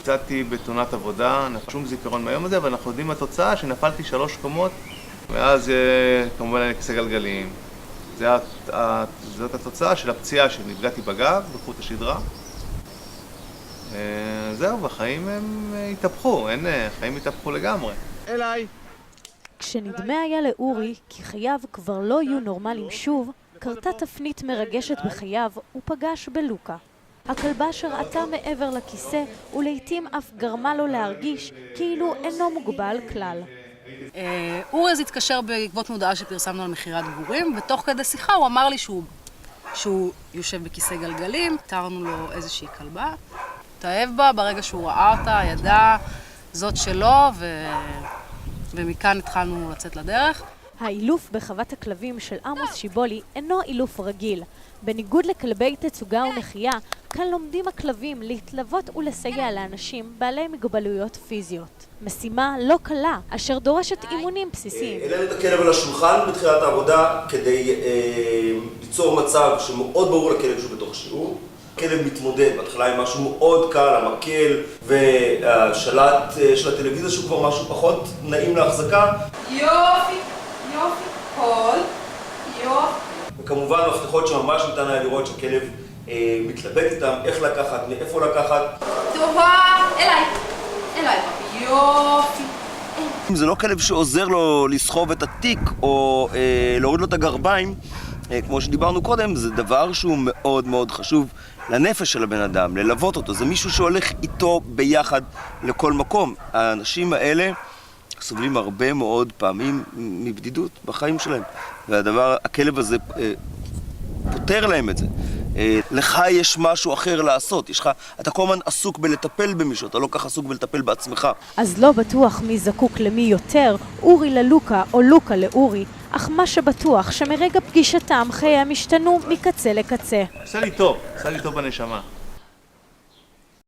נפצעתי בתאונת עבודה, שום זיכרון מהיום הזה, אבל אנחנו יודעים מהתוצאה שנפלתי 3 קומות, ואז כמובן היה כיסא גלגלים. זאת התוצאה של הפציעה שנפגעתי בגב, בחוט השדרה. זהו, והחיים הם התהפכו, החיים התהפכו לגמרי. אליי! כשנדמה היה לאורי כי חייו כבר לא יהיו נורמליים שוב, קרתה תפנית מרגשת בחייו ופגש בלוקה. הכלבה שראתה מעבר לכיסא ולעיתים אף גרמה לו להרגיש כאילו אינו מוגבל כלל. אורי אז התקשר בעקבות מודעה שפרסמנו על מכירת גורים, ותוך כדי שיחה הוא אמר לי שהוא יושב בכיסא גלגלים, תרנו לו איזושהי כלבה. התאהב בה, ברגע שהוא ראה אותה, ידע זאת שלו, ומכאן התחלנו לצאת לדרך. האילוף בחוות הכלבים של עמוס שיבולי אינו אילוף רגיל. בניגוד לכלבי תצוגה ומחייה, כאן לומדים הכלבים להתלוות ולסייע לאנשים בעלי מגבלויות פיזיות. משימה לא קלה, אשר דורשת אימונים בסיסיים. העלינו את הכלב על השולחן בתחילת העבודה כדי ליצור מצב שמאוד ברור לכלב שהוא בתוך שיעור. הכלב מתמודד בהתחלה עם משהו מאוד קל, המקל והשלט של הטלוויזיה שהוא כבר משהו פחות נעים להחזקה. יופי, יופי, קול, יופי. וכמובן מפתחות שממש ניתן היה לראות שהכלב מתלבט איתם, איך לקחת, מאיפה לקחת. טובה, אליי, אליי, יופי. אם זה לא כלב שעוזר לו לסחוב את התיק או להוריד לו את הגרביים, כמו שדיברנו קודם, זה דבר שהוא מאוד מאוד חשוב לנפש של הבן אדם, ללוות אותו. זה מישהו שהולך איתו ביחד לכל מקום. האנשים האלה סובלים הרבה מאוד פעמים מבדידות בחיים שלהם. הכלב הזה פותר להם את זה. לך יש משהו אחר לעשות. אתה כל הזמן עסוק בלטפל במישהו, אתה לא כך עסוק בלטפל בעצמך. אז לא בטוח מי זקוק למי יותר, אורי ללוקה או לוקה לאורי, אך מה שבטוח שמרגע פגישתם חייהם השתנו מקצה לקצה. עשה לי טוב בנשמה.